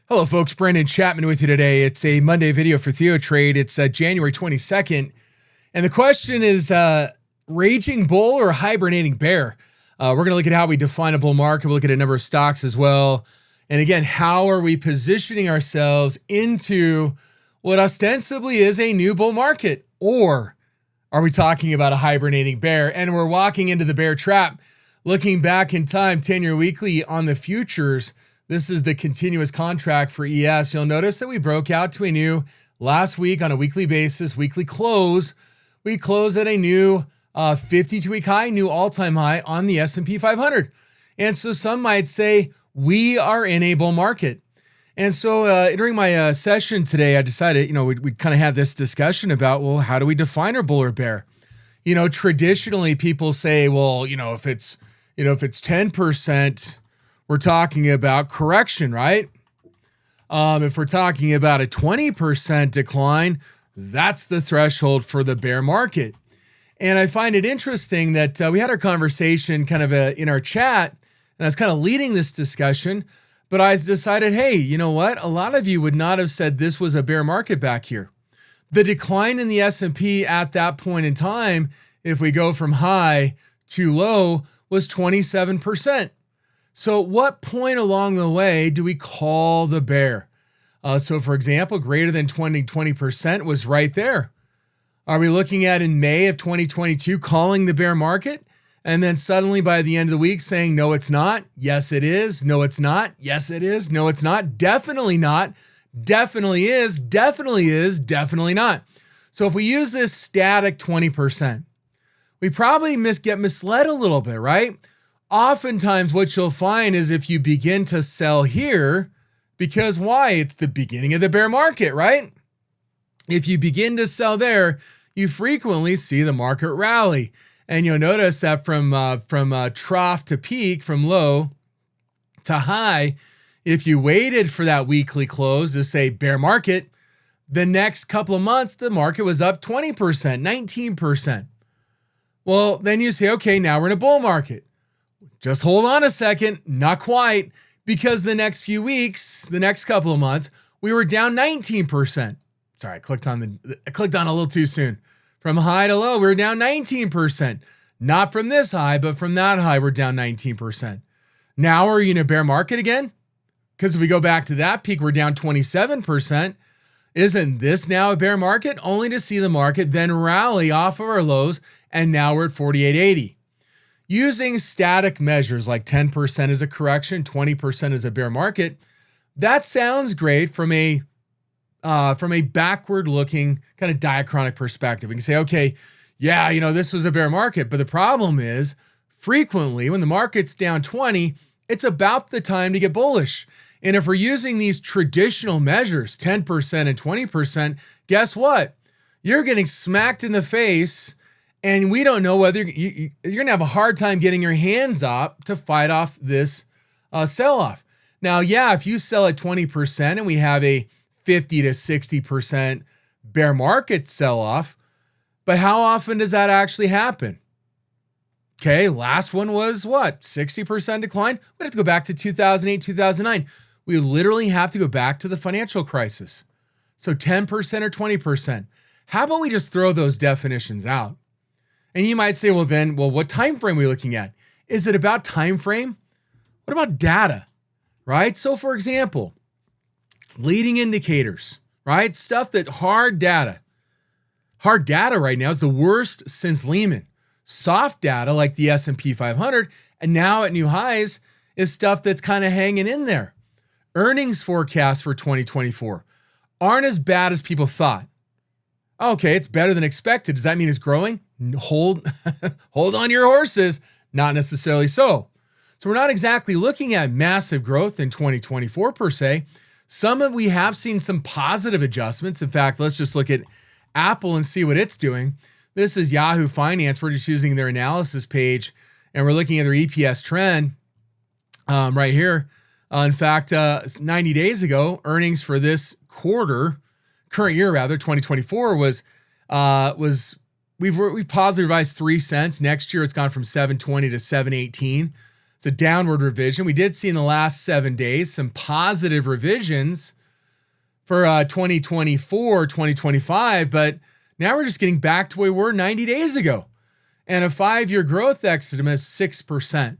Hello, folks. Brandon Chapman with you today. It's a Monday video for TheoTRADE. It's January 22nd. And the question is, raging bull or hibernating bear? We're going to look at how we define a bull market. We'll look at a number of stocks as well. And again, how are we positioning ourselves into what ostensibly is a new bull market? Or are we talking about a hibernating bear? And we're walking into the bear trap. Looking back in time, 10-year weekly on the futures, this is the continuous contract for ES. You'll notice that we broke out to a new last week on a weekly basis, weekly close. We closed at a new 52-week high, new all-time high on the S&P 500. And so some might say we are in a bull market. And so during my session today, I decided, we'd kind of have this discussion about, well, how do we define our bull or bear? Traditionally people say, well, if it's 10%, we're talking about correction, right? If we're talking about a 20% decline, that's the threshold for the bear market. And I find it interesting that we had our conversation kind of in our chat, and I was kind of leading this discussion, but I decided, hey, you know what? A lot of you would not have said this was a bear market back here. The decline in the S&P at that point in time, if we go from high to low, was 27%. So at what point along the way do we call the bear? So for example, greater than 20% was right there. Are we looking at in May of 2022 calling the bear market? And then suddenly by the end of the week saying, no, it's not. Yes, it is. No, it's not. Yes, it is. No, it's not. Definitely not. Definitely is. Definitely is. Definitely not. So if we use this static 20%, we probably get misled a little bit, right? Oftentimes what you'll find is if you begin to sell here, because why? It's the beginning of the bear market, right? If you begin to sell there, you frequently see the market rally. And you'll notice that from trough to peak, from low to high, if you waited for that weekly close to say bear market, the next couple of months, the market was up 20%, 19%. Well, then you say, okay, now we're in a bull market. Just hold on a second, not quite, because the next few weeks, the next couple of months, we were down 19%. Sorry, I clicked on a little too soon. From high to low, we were down 19%. Not from this high, but from that high, we're down 19%. Now are you in a bear market again? Because if we go back to that peak, we're down 27%. Isn't this now a bear market? Only to see the market then rally off of our lows, and now we're at 48.80. Using static measures like 10% is a correction, 20% is a bear market, that sounds great from a backward-looking kind of diachronic perspective. We can say, okay, yeah, this was a bear market, but the problem is frequently when the market's down 20, it's about the time to get bullish. And if we're using these traditional measures, 10% and 20%, guess what? You're getting smacked in the face. And we don't know whether you're going to have a hard time getting your hands up to fight off this sell-off. Now, yeah, if you sell at 20% and we have a 50 to 60% bear market sell-off, but how often does that actually happen? Okay, last one was what? 60% decline? We'd have to go back to 2008, 2009. We literally have to go back to the financial crisis. So 10% or 20%. How about we just throw those definitions out? And you might say, well, what time frame are we looking at? Is it about time frame? What about data, right? So for example, leading indicators, right? Stuff that hard data right now is the worst since Lehman. Soft data like the S&P 500 and now at new highs is stuff that's kind of hanging in there. Earnings forecasts for 2024 aren't as bad as people thought. Okay, it's better than expected. Does that mean it's growing? Hold on to your horses. Not necessarily so. So we're not exactly looking at massive growth in 2024 per se. We have seen some positive adjustments. In fact, let's just look at Apple and see what it's doing. This is Yahoo Finance. We're just using their analysis page and we're looking at their EPS trend right here. In fact, 90 days ago, earnings for this current year, 2024 we've positive revised 3 cents. Next year, it's gone from 7.20 to 7.18. It's a downward revision. We did see in the last 7 days some positive revisions for 2024, 2025, but now we're just getting back to where we were 90 days ago. And a 5-year growth estimate is 6%.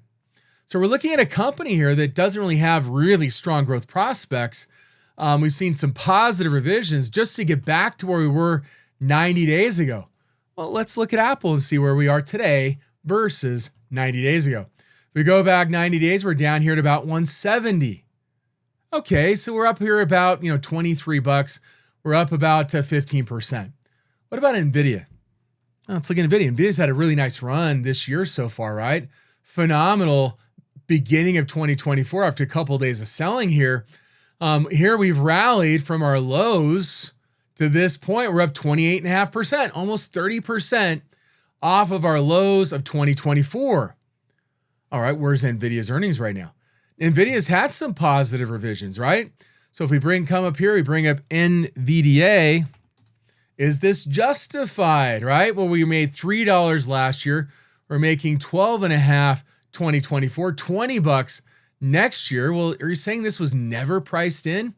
So we're looking at a company here that doesn't really have really strong growth prospects. We've seen some positive revisions just to get back to where we were 90 days ago. Well, let's look at Apple and see where we are today versus 90 days ago. If we go back 90 days, we're down here at about 170. Okay, so we're up here about, $23. We're up about 15%. What about NVIDIA? Let's look at NVIDIA. NVIDIA's had a really nice run this year so far, right? Phenomenal beginning of 2024 after a couple of days of selling here. Here we've rallied from our lows to this point. We're up 28.5%, almost 30% off of our lows of 2024. All right, where's NVIDIA's earnings right now? NVIDIA's had some positive revisions, right? So if we come up here, we bring up NVDA. Is this justified, right? Well, we made $3 last year. We're making $12.5 2024, $20 next year. Well, are you saying this was never priced in?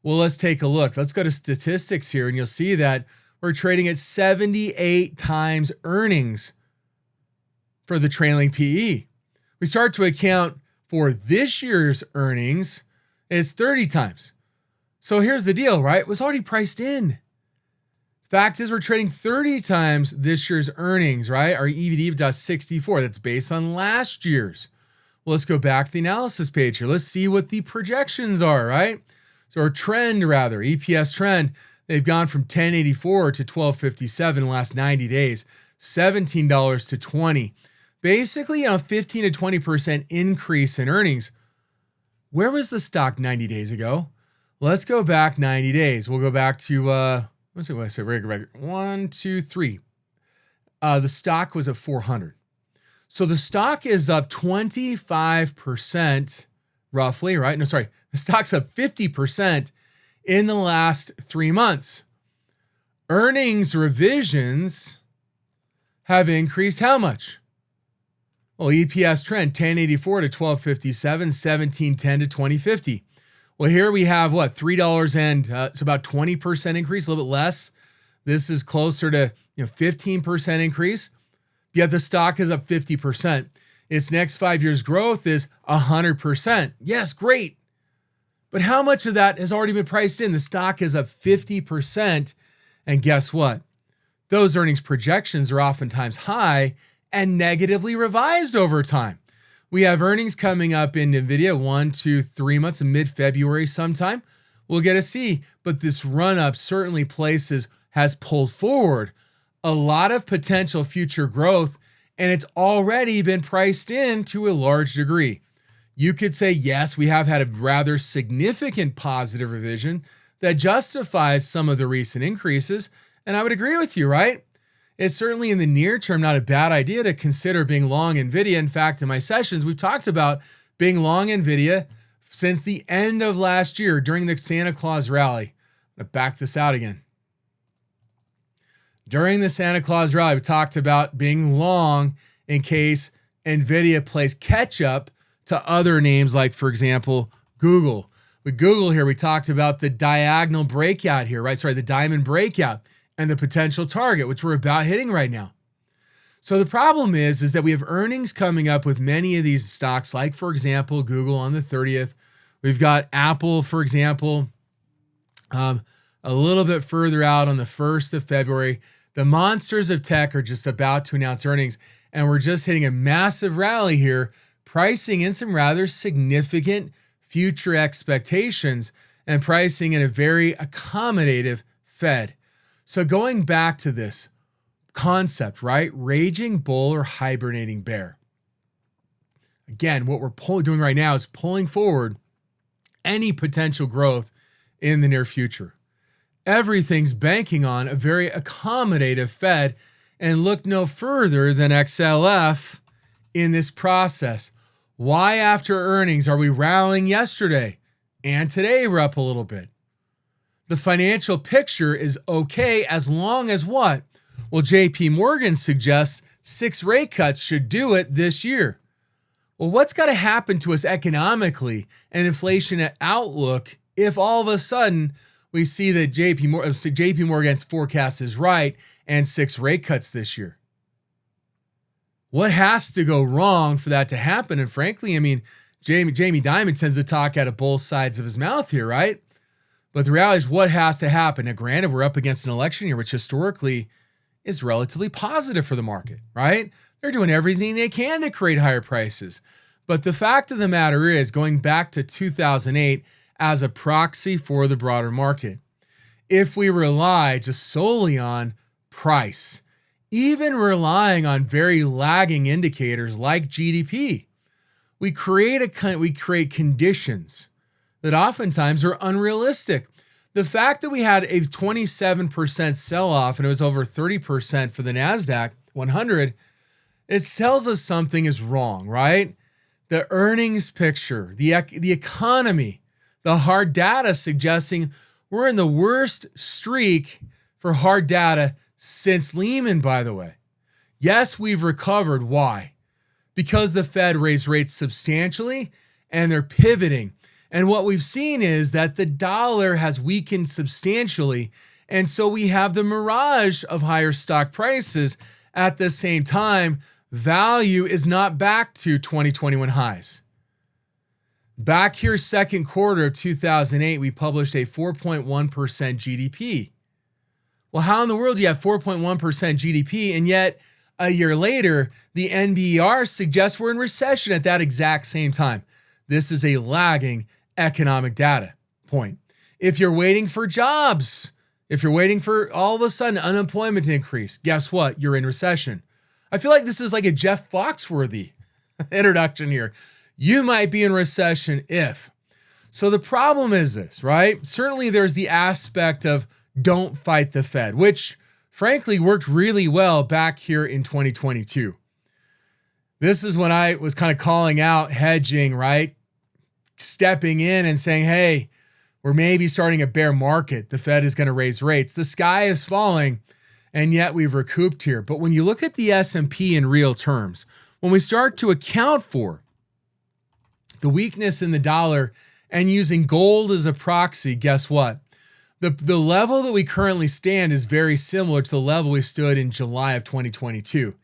Well, let's take a look. Let's go to statistics here, and you'll see that we're trading at 78 times earnings for the trailing PE. We start to account for this year's earnings, it's 30 times. So here's the deal, right? It was already priced in. Fact is, we're trading 30 times this year's earnings, right? Our EV/EBITDA 64. That's based on last year's. Well, let's go back to the analysis page here. Let's see what the projections are, right? So our trend, rather, EPS trend, they've gone from $10.84 to $12.57 in the last 90 days, $17 to $20. Basically, a 15 to 20% increase in earnings. Where was the stock 90 days ago? Let's go back 90 days. We'll go back to, let's see what I said. 1, 2, 3. The stock was at 400. So the stock is up 25% roughly, right? No, sorry. The stock's up 50% in the last 3 months. Earnings revisions have increased how much? Well, EPS trend, 1084 to 1257, 1710 to 2050. Well, here we have what? $3 and it's about 20% increase, a little bit less. This is closer to 15% increase. Yet the stock is up 50%. Its next 5 years growth is 100%. Yes, great. But how much of that has already been priced in? The stock is up 50%. And guess what? Those earnings projections are oftentimes high and negatively revised over time. We have earnings coming up in NVIDIA 1 to 3 months in mid-February sometime. We'll get a C, but this run-up certainly has pulled forward a lot of potential future growth, and it's already been priced in to a large degree. You could say, yes, we have had a rather significant positive revision that justifies some of the recent increases, and I would agree with you, right? It's certainly in the near term not a bad idea to consider being long NVIDIA. In fact, in my sessions, we've talked about being long NVIDIA since the end of last year during the Santa Claus rally. I'm going to back this out again. During the Santa Claus rally, we talked about being long in case NVIDIA plays catch up to other names like, for example, Google. With Google here, we talked about the diagonal breakout here, right? Sorry, the diamond breakout and the potential target, which we're about hitting right now. So the problem is that we have earnings coming up with many of these stocks, like, for example, Google on the 30th. We've got Apple, for example, a little bit further out on the 1st of February. The monsters of tech are just about to announce earnings, and we're just hitting a massive rally here, pricing in some rather significant future expectations and pricing in a very accommodative Fed. So going back to this concept, right? Raging bull or hibernating bear. Again, what we're doing right now is pulling forward any potential growth in the near future. Everything's banking on a very accommodative Fed, and look no further than XLF in this process. Why after earnings are we rallying yesterday? And today we're up a little bit. The financial picture is okay as long as what? Well, JP Morgan suggests 6 rate cuts should do it this year. Well, what's got to happen to us economically and inflation outlook if all of a sudden we see that JP Morgan's forecast is right and 6 rate cuts this year? What has to go wrong for that to happen? And frankly, I mean, Jamie Dimon tends to talk out of both sides of his mouth here, right? But the reality is what has to happen. Now, granted, we're up against an election year, which historically is relatively positive for the market, right? They're doing everything they can to create higher prices. But the fact of the matter is, going back to 2008 as a proxy for the broader market, if we rely just solely on price, even relying on very lagging indicators like GDP, we create conditions that oftentimes are unrealistic. The fact that we had a 27% sell-off and it was over 30% for the Nasdaq 100, it tells us something is wrong, right? The earnings picture, the economy, the hard data suggesting we're in the worst streak for hard data since Lehman, by the way. Yes, we've recovered. Why? Because the Fed raised rates substantially and they're pivoting. And what we've seen is that the dollar has weakened substantially. And so we have the mirage of higher stock prices. At the same time, value is not back to 2021 highs. Back here, second quarter of 2008, we published a 4.1% GDP. Well, how in the world do you have 4.1% GDP and yet a year later, the NBER suggests we're in recession at that exact same time? This is a lagging economic data point. If you're waiting for jobs, if you're waiting for all of a sudden unemployment to increase, guess what? You're in recession. I feel like this is like a Jeff Foxworthy introduction here. You might be in recession if. So the problem is this, right? Certainly there's the aspect of don't fight the Fed, which frankly worked really well back here in 2022. This is when I was kind of calling out hedging, right? Stepping in and saying, hey, we're maybe starting a bear market. The Fed is going to raise rates. The sky is falling, and yet we've recouped here. But when you look at the S&P in real terms, when we start to account for the weakness in the dollar and using gold as a proxy, guess what? The level that we currently stand is very similar to the level we stood in July of 2022.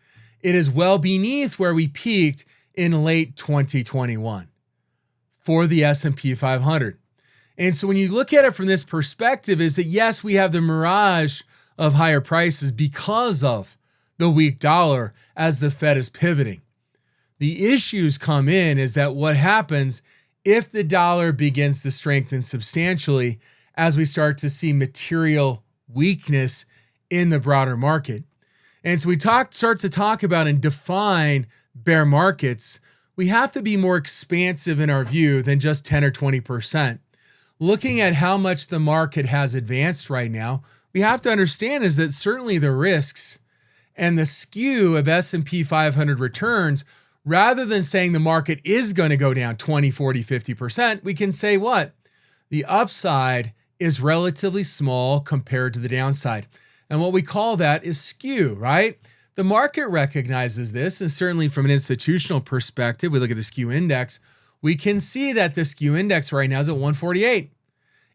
It is well beneath where we peaked in late 2021 for the S&P 500. And so when you look at it from this perspective is that yes, we have the mirage of higher prices because of the weak dollar as the Fed is pivoting. The issues come in is that what happens if the dollar begins to strengthen substantially as we start to see material weakness in the broader market. And so we start to talk about and define bear markets, we have to be more expansive in our view than just 10 or 20%. Looking at how much the market has advanced right now, we have to understand is that certainly the risks and the skew of S&P 500 returns, rather than saying the market is going to go down 20, 40, 50%, we can say what? The upside is relatively small compared to the downside. And what we call that is skew, right? The market recognizes this, and certainly from an institutional perspective, we look at the skew index, we can see that the skew index right now is at 148.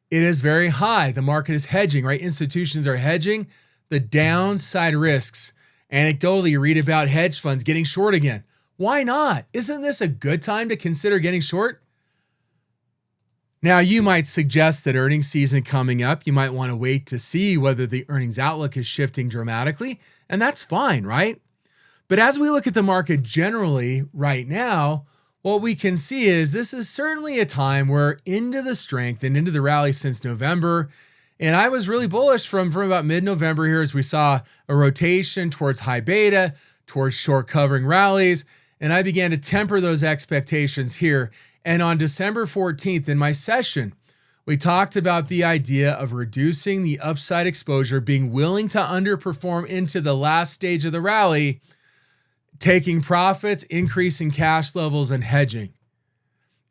It is very high. The market is hedging, right? Institutions are hedging the downside risks. Anecdotally, you read about hedge funds getting short again. Why not? Isn't this a good time to consider getting short? Now, you might suggest that earnings season coming up, you might want to wait to see whether the earnings outlook is shifting dramatically, and that's fine, right? But as we look at the market generally right now, what we can see is this is certainly a time where into the strength and into the rally since November, and I was really bullish from about mid-November here as we saw a rotation towards high beta, towards short covering rallies, and I began to temper those expectations here. And on December 14th in my session, we talked about the idea of reducing the upside exposure, being willing to underperform into the last stage of the rally, taking profits, increasing cash levels, and hedging.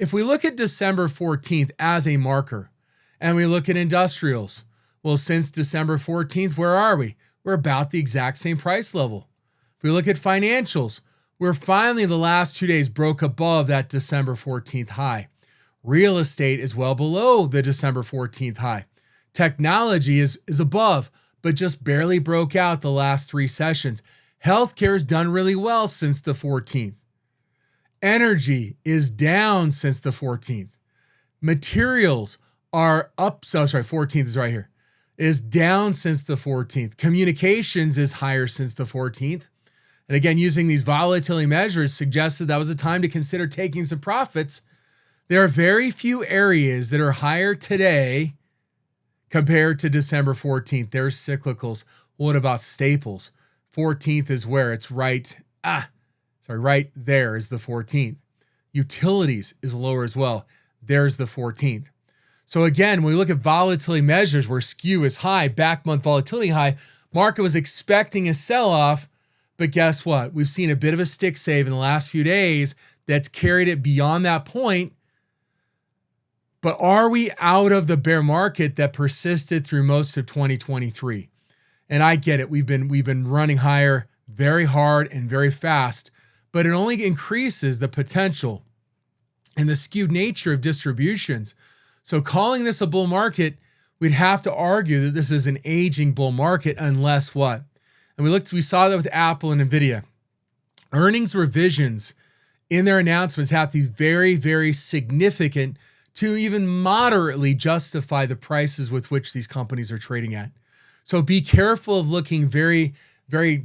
If we look at December 14th as a marker, and we look at industrials, well, since December 14th, where are we? We're about the exact same price level. If we look at financials, We're finally, the last 2 days, broke above that December 14th high. Real estate is well below the December 14th high. Technology is above, but just barely broke out the last 3 sessions. Healthcare has done really well since the 14th. Energy is down since the 14th. Materials are up. 14th is right here. Is down since the 14th. Communications is higher since the 14th. And again, using these volatility measures suggested that was a time to consider taking some profits. There are very few areas that are higher today compared to December 14th. There's cyclicals. What about staples? 14th is where it's right there is the 14th. Utilities is lower as well. There's the 14th. So again, when we look at volatility measures where skew is high, back month volatility high, market was expecting a sell-off, but guess what? We've seen a bit of a stick save in the last few days that's carried it beyond that point. But are we out of the bear market that persisted through most of 2023? And I get it. We've been running higher very hard and very fast, but it only increases the potential and the skewed nature of distributions. So calling this a bull market, we'd have to argue that this is an aging bull market unless what? And we saw that with Apple and Nvidia. Earnings revisions in their announcements have to be very, very significant to even moderately justify the prices with which these companies are trading at. So be careful of looking from a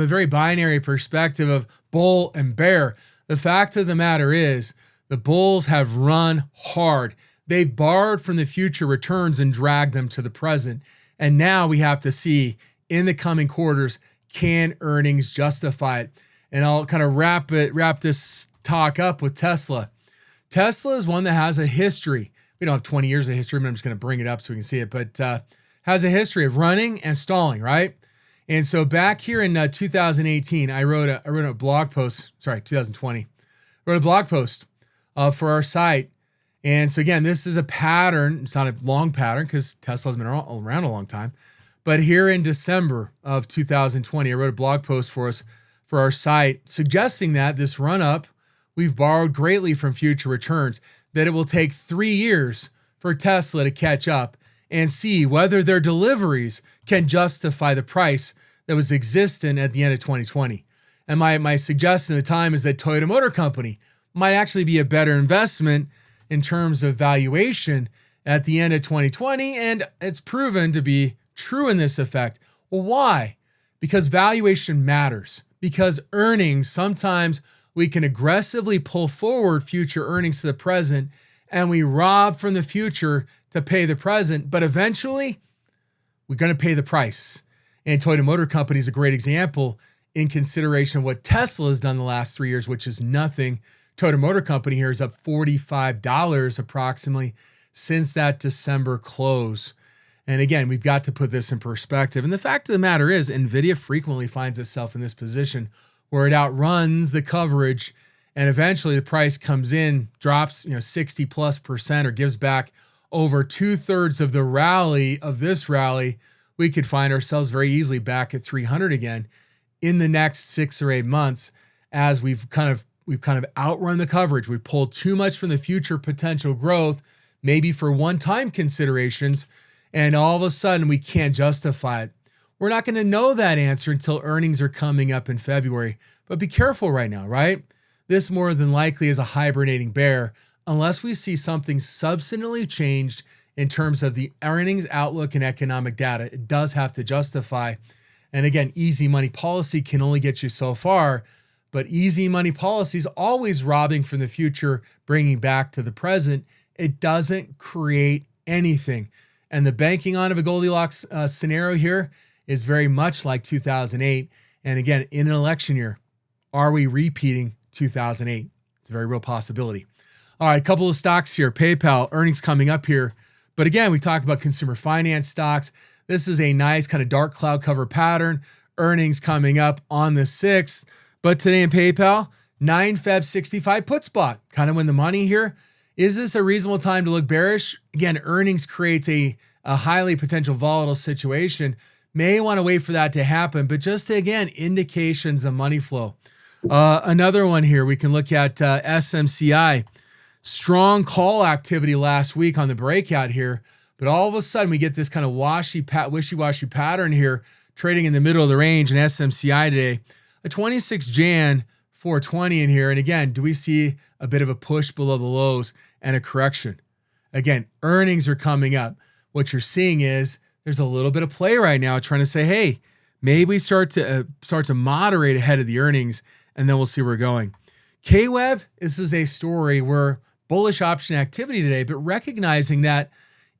very binary perspective of bull and bear. The fact of the matter is the bulls have run hard. They've borrowed from the future returns and dragged them to the present. And now we have to see in the coming quarters, can earnings justify it? And I'll kind of wrap this talk up with Tesla. Tesla is one that has a history. We don't have 20 years of history, but I'm just going to bring it up so we can see it, but has a history of running and stalling, right? And so back here in 2018, I wrote a blog post, 2020, wrote a blog post for our site. And so again, this is a pattern. It's not a long pattern because Tesla's been around a long time. But here in December of 2020, I wrote a blog post for us for our site suggesting that this run up, we've borrowed greatly from future returns, that it will take 3 years for Tesla to catch up and see whether their deliveries can justify the price that was existent at the end of 2020. And my suggestion at the time is that Toyota Motor Company might actually be a better investment in terms of valuation at the end of 2020, and it's proven to be true in this effect. Well, why? Because valuation matters. Because earnings, sometimes we can aggressively pull forward future earnings to the present, and we rob from the future to pay the present, but eventually we're going to pay the price. And Toyota Motor Company is a great example in consideration of what Tesla has done the last 3 years, which is nothing. Toyota Motor Company here is up $45 approximately since that December close. And again, we've got to put this in perspective. And the fact of the matter is, NVIDIA frequently finds itself in this position where it outruns the coverage, and eventually the price comes in, drops 60+% or gives back over 2/3 of the rally of this rally. We could find ourselves very easily back at 300 again in the next 6 or 8 months as we've kind of outrun the coverage. We pulled too much from the future potential growth, maybe for one-time considerations, and all of a sudden we can't justify it. We're not going to know that answer until earnings are coming up in February, but be careful right now, right? This more than likely is a hibernating bear unless we see something substantially changed in terms of the earnings outlook and economic data. It does have to justify. And again, easy money policy can only get you so far, but easy money policy is always robbing from the future, bringing back to the present. It doesn't create anything. And the banking on of a Goldilocks scenario here is very much like 2008. And again, in an election year, are we repeating 2008? It's a very real possibility. All right, a couple of stocks here. PayPal, earnings coming up here. But again, we talked about consumer finance stocks. This is a nice kind of dark cloud cover pattern. Earnings coming up on the 6th. But today in PayPal, 9 Feb 65 put spot. Kind of win the money here. Is this a reasonable time to look bearish? Again, earnings creates a highly potential volatile situation. May want to wait for that to happen, but just again, indications of money flow. Another one here, we can look at SMCI. Strong call activity last week on the breakout here, but all of a sudden we get this kind of wishy-washy pattern here, trading in the middle of the range in SMCI today. A 26 Jan 420 in here. And again, do we see a bit of a push below the lows and a correction? Again, earnings are coming up. What you're seeing is there's a little bit of play right now trying to say, hey, maybe we start to moderate ahead of the earnings, and then we'll see where we're going. KWEB, this is a story where bullish option activity today, but recognizing that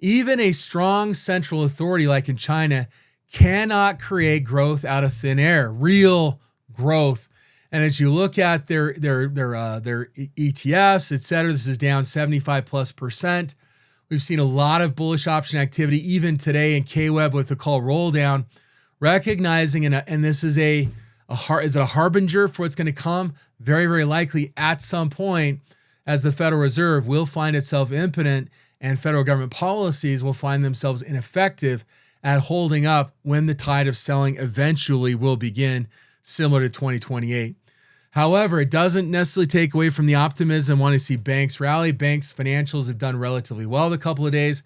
even a strong central authority like in China cannot create growth out of thin air, real growth. And as you look at their ETFs, et cetera, this is down 75+%. We've seen a lot of bullish option activity even today in KWEB with the call roll down, recognizing, and this is is it a harbinger for what's going to come? Very, very likely at some point as the Federal Reserve will find itself impotent and federal government policies will find themselves ineffective at holding up when the tide of selling eventually will begin, similar to 2028. However, it doesn't necessarily take away from the optimism. Want to see banks rally. Banks financials have done relatively well the couple of days.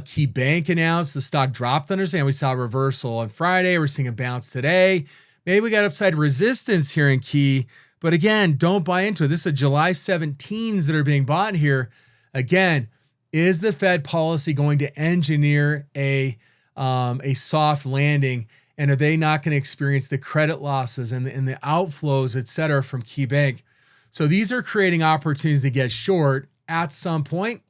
Key Bank announced the stock dropped. Understand we saw a reversal on Friday. We're seeing a bounce today. Maybe we got upside resistance here in Key. But again, don't buy into it. This is a July 17s that are being bought here. Again, is the Fed policy going to engineer a soft landing? And are they not going to experience the credit losses and the outflows, et cetera, from Key Bank? So these are creating opportunities to get short at some point.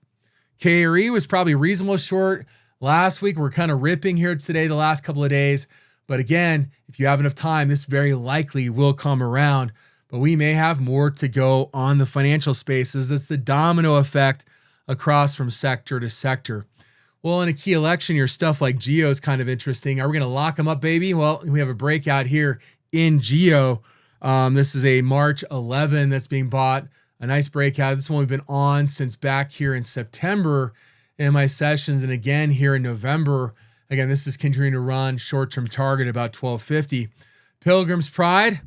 KRE was probably reasonable short last week. We're kind of ripping here today, the last couple of days. But again, if you have enough time, this very likely will come around. But we may have more to go on the financial spaces. It's the domino effect across from sector to sector. Well, in a key election here, stuff like Geo is kind of interesting. Are we going to lock them up, baby? Well, we have a breakout here in Geo. This is a March 11 that's being bought. A nice breakout. This one we've been on since back here in September in my sessions. And again, here in November, again, this is continuing to run short-term target about 1250. Pilgrim's Pride.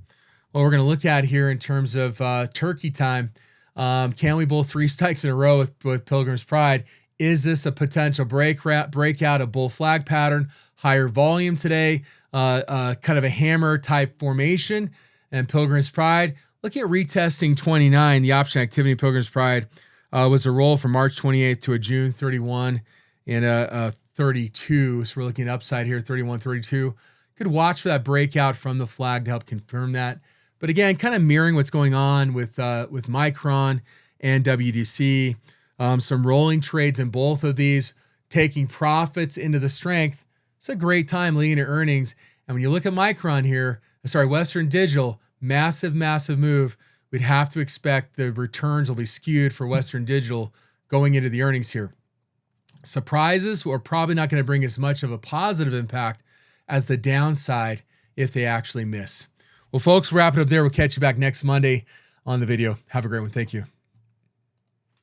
Well, we're going to look at here in terms of turkey time. Can we bowl 3 strikes in a row with Pilgrim's Pride? Is this a potential breakout, a bull flag pattern, higher volume today, kind of a hammer type formation? And Pilgrim's Pride, look at retesting 29. The option activity in Pilgrim's Pride was a roll from March 28th to a June 31 and a 32. So we're looking at upside here, 31, 32. Could watch for that breakout from the flag to help confirm that. But again, kind of mirroring what's going on with Micron and WDC. Some rolling trades in both of these, taking profits into the strength. It's a great time leading to earnings. And when you look at Micron here, Western Digital, massive, massive move. We'd have to expect the returns will be skewed for Western Digital going into the earnings here. Surprises are probably not going to bring as much of a positive impact as the downside if they actually miss. Well, folks, wrap it up there. We'll catch you back next Monday on the video. Have a great one. Thank you.